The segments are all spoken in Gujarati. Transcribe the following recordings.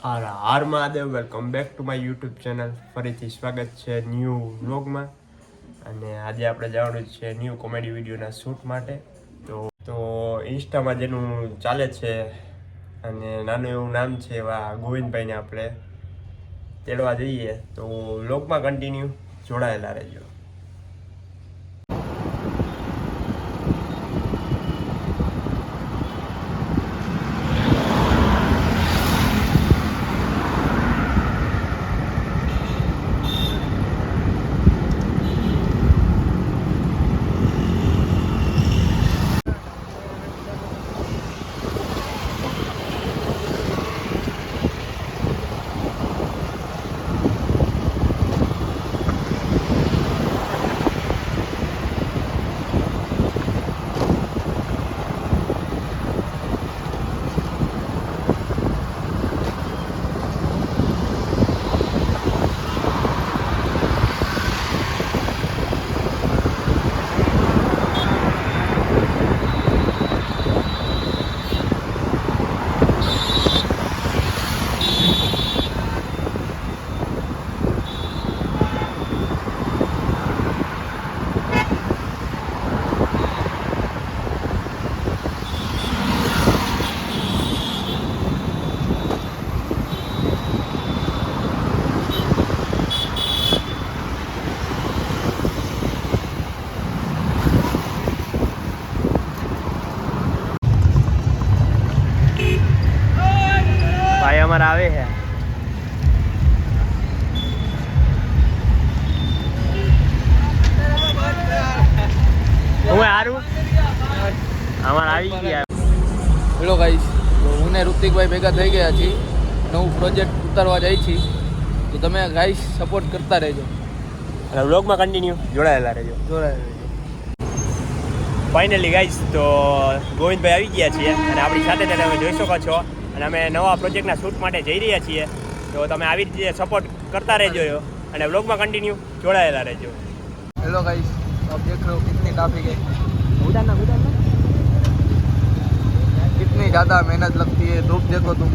હાર હાર Mahadev, welcome back to my YouTube channel. ફરીથી સ્વાગત છે ન્યૂ વ્લોગમાં. અને આજે આપણે જવાનું છે ન્યૂ કોમેડી વિડીયોના શૂટ માટે. તો ઇન્સ્ટામાં જેનું ચાલે છે અને નાનું એવું નામ છે એવા ગોવિંદભાઈને આપણે તેડવા જઈએ. તો વ્લોગમાં કન્ટિન્યુ જોડાયેલા રહેજો. ભાઈ અમારા આવે છે. હું હારું અમારે આવી ગયા. હેલો ગાઈસ, તો હું ને ઋતિકભાઈ ભેગા થઈ ગયા છીએ. નવું પ્રોજેક્ટ ઉતારવા જાય છીએ, તો તમે ગાઈસ સપોર્ટ કરતા રહેજો અને વ્લોગમાં કન્ટિન્યુ જોડાયેલા રહેજો. ફાઇનલી ગાઈસ, તો ગોવિંદભાઈ આવી ગયા છીએ અને આપણી સાથે તમે જોઈ શકો છો. અને અમે નવા પ્રોજેક્ટના શૂટ માટે જઈ રહ્યા છીએ. તો તમે આવી રીતે સપોર્ટ કરતા રહેજો અને વ્લોગમાં કન્ટિન્યુ જોડાયેલા રહેજો. हेलो गाइस, आप देख रहे हो कितनी ट्रैफिक है, कितनी ज़्यादा मेहनत लगती है. धूप देखो तुम.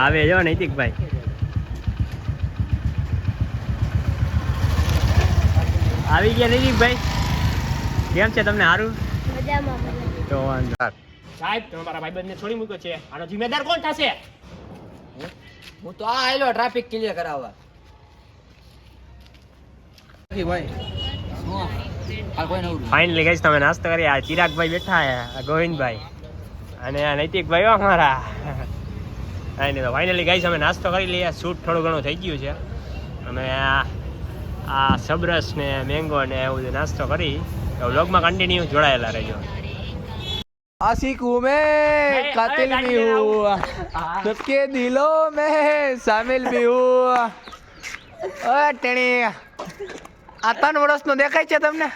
આવે જો નૈતિકભાઈ. આવી ગયા નૈતિકભાઈ, કેમ છે તમને? સારું તો સાહેબ, તમે મારા ભાઈબંધને છોડી મૂક્યો છે, આનો જિમ્મેદાર કોણ થશે? હું તો આ આયલો ટ્રાફિક ક્લિયર કરાવવા. ફાઇનલી ગાઈસ, તમે નાસ્તો કરી. આ ચિરાગભાઈ બેઠા છે, આ ગોવિંદભાઈ અને આ નૈતિકભાઈ અમારા. કાંઈ નહીં, તો ફાઇનલી ગાઈસ અમે નાસ્તો કરી લઈએ. શૂટ થોડું ઘણું થઈ ગયું છે. અમે આ સબરસ ને મેંગો ને એવું બધું નાસ્તો કરી. તો વ્લોગમાં કન્ટિન્યુ જોડાયેલા રહેજો. आशिक हूँ मैं, कातिल भी हूँ, सबके दिलों में शामिल भी हूँ. ઓય ટેણી, આ 3 વર્ષનો દેખાય છે તમને?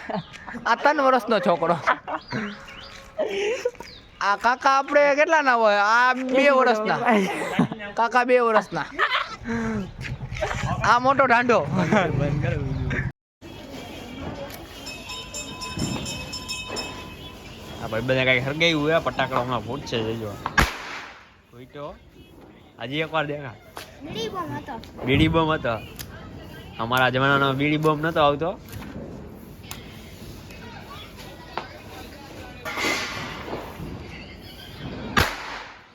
આ 3 વર્ષનો છોકરો. આ કાકા આપણે કેટલા ના હોય? આ 2 વર્ષના કાકા, 2 વર્ષના. આ મોટો ઢાંઢો. ભાઈ બધા કઈ હરગાયું હોય, ફટાકડા હમણાં ફૂટશે. જજો ફૂટ્યો હજી એકવાર દેખા. બીડી બોમ્બ હતો. અમારા જમાનાનો બીડી બોમ્બ નતો આવતો.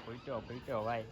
ફૂટ્યો ભાઈ.